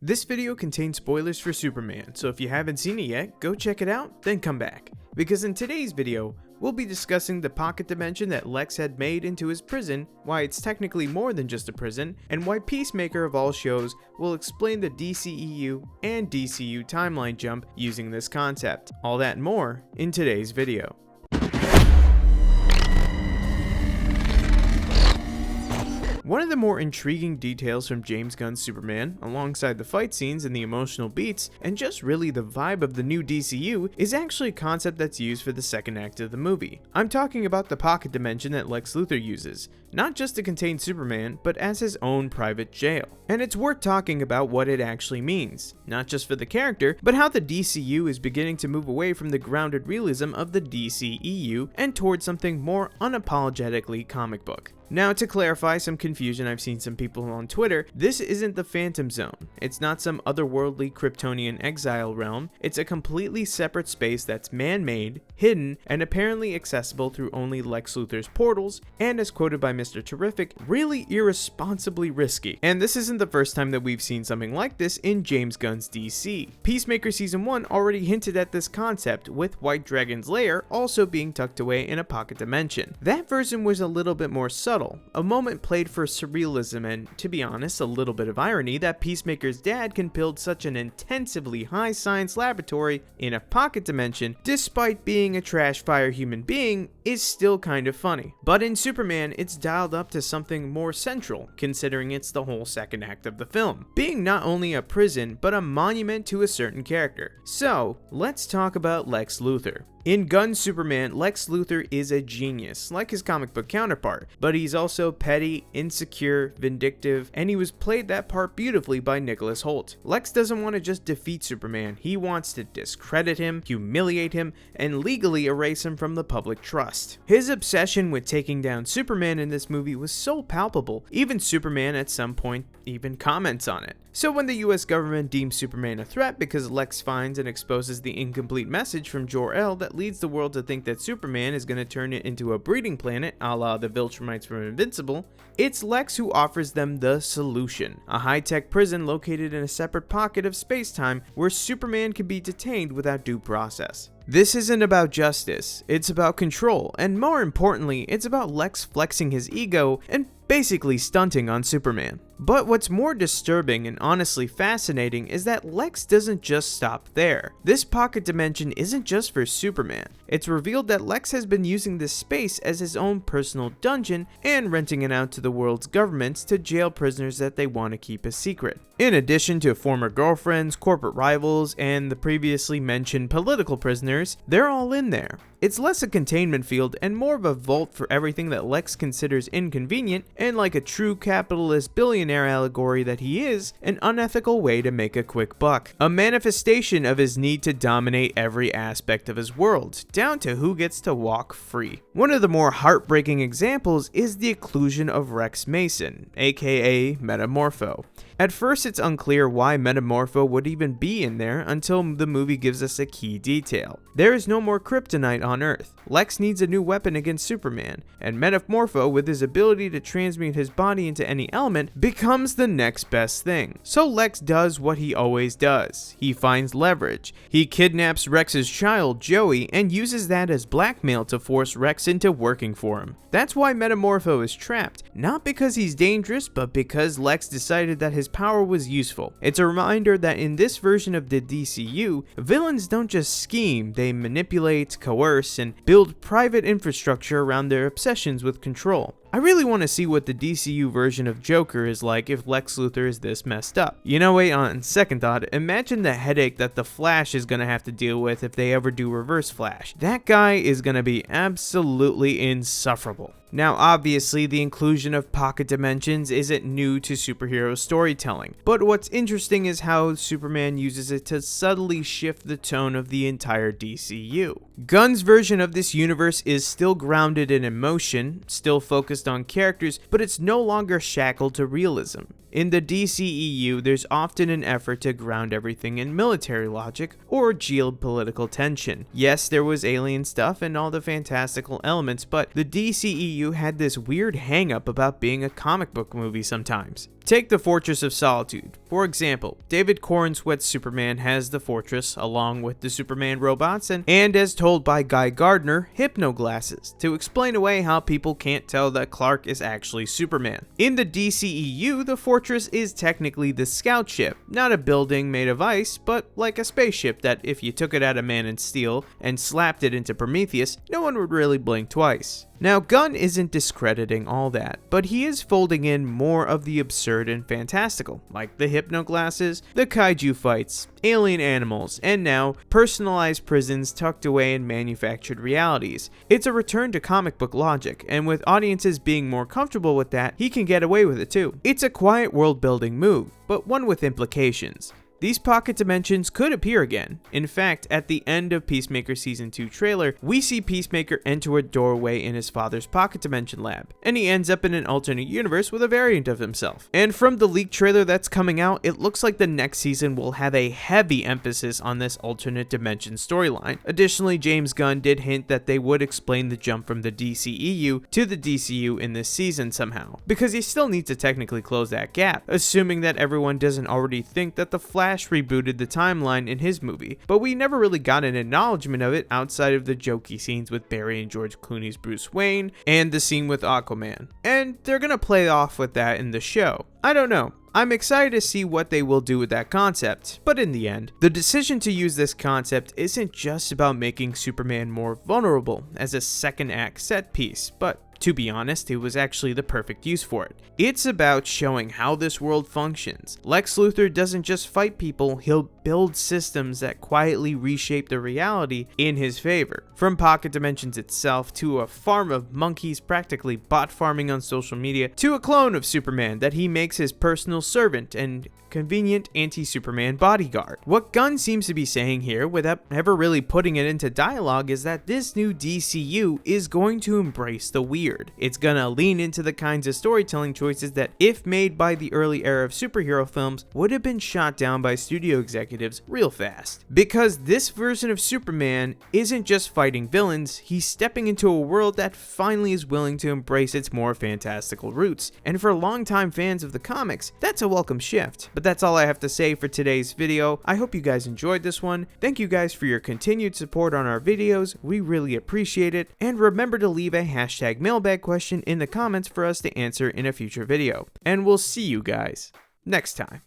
This video contains spoilers for Superman, so if you haven't seen it yet, go check it out, then come back. Because in today's video, we'll be discussing the pocket dimension that Lex had made into his prison, why it's technically more than just a prison, and why Peacemaker of all shows will explain the DCEU and DCU timeline jump using this concept. All that and more in today's video. One of the more intriguing details from James Gunn's Superman, alongside the fight scenes and the emotional beats, and just really the vibe of the new DCU, is actually a concept that's used for the second act of the movie. I'm talking about the pocket dimension that Lex Luthor uses, not just to contain Superman, but as his own private jail. And it's worth talking about what it actually means, not just for the character, but how the DCU is beginning to move away from the grounded realism of the DCEU and towards something more unapologetically comic book. Now, to clarify some confusion I've seen some people on Twitter, this isn't the Phantom Zone. It's not some otherworldly Kryptonian exile realm. It's a completely separate space that's man-made, hidden, and apparently accessible through only Lex Luthor's portals, and as quoted by Mr. Terrific, really irresponsibly risky. And this isn't the first time that we've seen something like this in James Gunn's DC. Peacemaker Season 1 already hinted at this concept, with White Dragon's lair also being tucked away in a pocket dimension. That version was a little bit more subtle. A moment played for surrealism and, to be honest, a little bit of irony that Peacemaker's dad can build such an intensively high science laboratory in a pocket dimension despite being a trash fire human being is still kind of funny. But in Superman, it's dialed up to something more central, considering it's the whole second act of the film, being not only a prison, but a monument to a certain character. So, let's talk about Lex Luthor. In Gunn's Superman, Lex Luthor is a genius, like his comic book counterpart, but he's also petty, insecure, vindictive, and he was played that part beautifully by Nicholas Hoult. Lex doesn't want to just defeat Superman, he wants to discredit him, humiliate him, and legally erase him from the public trust. His obsession with taking down Superman in this movie was so palpable, even Superman at some point even comments on it. So when the US government deems Superman a threat because Lex finds and exposes the incomplete message from Jor-El that leads the world to think that Superman is going to turn it into a breeding planet a la the Viltrumites from Invincible, it's Lex who offers them the solution, a high-tech prison located in a separate pocket of space-time where Superman can be detained without due process. This isn't about justice, it's about control, and more importantly, it's about Lex flexing his ego and basically stunting on Superman. But what's more disturbing and honestly fascinating is that Lex doesn't just stop there. This pocket dimension isn't just for Superman. It's revealed that Lex has been using this space as his own personal dungeon and renting it out to the world's governments to jail prisoners that they want to keep a secret. In addition to former girlfriends, corporate rivals, and the previously mentioned political prisoners, they're all in there. It's less a containment field and more of a vault for everything that Lex considers inconvenient and, like a true capitalist billionaire allegory that he is, an unethical way to make a quick buck. A manifestation of his need to dominate every aspect of his world, down to who gets to walk free. One of the more heartbreaking examples is the inclusion of Rex Mason, aka Metamorpho. At first, it's unclear why Metamorpho would even be in there until the movie gives us a key detail. There is no more kryptonite on Earth. Lex needs a new weapon against Superman, and Metamorpho, with his ability to transmute his body into any element, becomes the next best thing. So Lex does what he always does. He finds leverage. He kidnaps Rex's child, Joey, and uses that as blackmail to force Rex into working for him. That's why Metamorpho is trapped, not because he's dangerous, but because Lex decided that his power was useful. It's a reminder that in this version of the DCU, villains don't just scheme, they manipulate, coerce, and build private infrastructure around their obsessions with control. I really want to see what the DCU version of Joker is like if Lex Luthor is this messed up. You know, wait, on second thought, imagine the headache that the Flash is going to have to deal with if they ever do Reverse Flash. That guy is going to be absolutely insufferable. Now, obviously, the inclusion of pocket dimensions isn't new to superhero storytelling, but what's interesting is how Superman uses it to subtly shift the tone of the entire DCU. Gunn's version of this universe is still grounded in emotion, still focused on characters, but it's no longer shackled to realism. In the DCEU, there's often an effort to ground everything in military logic or geopolitical tension. Yes, there was alien stuff and all the fantastical elements, but the DCEU had this weird hang-up about being a comic book movie sometimes. Take the Fortress of Solitude. For example, David Corenswet's Superman has the fortress along with the Superman robots and as told by Guy Gardner, hypnoglasses to explain away how people can't tell that Clark is actually Superman. In the DCEU, the fortress is technically the scout ship, not a building made of ice, but like a spaceship that if you took it out of Man of Steel and slapped it into Prometheus, no one would really blink twice. Now, Gunn isn't discrediting all that, but he is folding in more of the absurd and fantastical, like the hypnoglasses, the kaiju fights, alien animals, and now personalized prisons tucked away in manufactured realities. It's a return to comic book logic, and with audiences being more comfortable with that, he can get away with it too. It's a quiet world-building move, but one with implications. These pocket dimensions could appear again. In fact, at the end of Peacemaker Season 2 trailer, we see Peacemaker enter a doorway in his father's pocket dimension lab, and he ends up in an alternate universe with a variant of himself. And from the leaked trailer that's coming out, it looks like the next season will have a heavy emphasis on this alternate dimension storyline. Additionally, James Gunn did hint that they would explain the jump from the DCEU to the DCU in this season somehow, because he still needs to technically close that gap, assuming that everyone doesn't already think that the Flash rebooted the timeline in his movie, but we never really got an acknowledgement of it outside of the jokey scenes with Barry and George Clooney's Bruce Wayne and the scene with Aquaman. And they're gonna play off with that in the show. I don't know. I'm excited to see what they will do with that concept, but in the end, the decision to use this concept isn't just about making Superman more vulnerable as a second act set piece, but to be honest, it was actually the perfect use for it. It's about showing how this world functions. Lex Luthor doesn't just fight people, he'll build systems that quietly reshape the reality in his favor. From pocket dimensions itself, to a farm of monkeys practically bot farming on social media, to a clone of Superman that he makes his personal servant and convenient anti-Superman bodyguard. What Gunn seems to be saying here, without ever really putting it into dialogue, is that this new DCU is going to embrace the weird. It's gonna lean into the kinds of storytelling choices that, if made by the early era of superhero films, would have been shot down by studio executives real fast. Because this version of Superman isn't just fighting villains, he's stepping into a world that finally is willing to embrace its more fantastical roots. And for longtime fans of the comics, that's a welcome shift. But that's all I have to say for today's video. I hope you guys enjoyed this one. Thank you guys for your continued support on our videos. We really appreciate it. And remember to leave a hashtag mailbag question in the comments for us to answer in a future video. And we'll see you guys next time.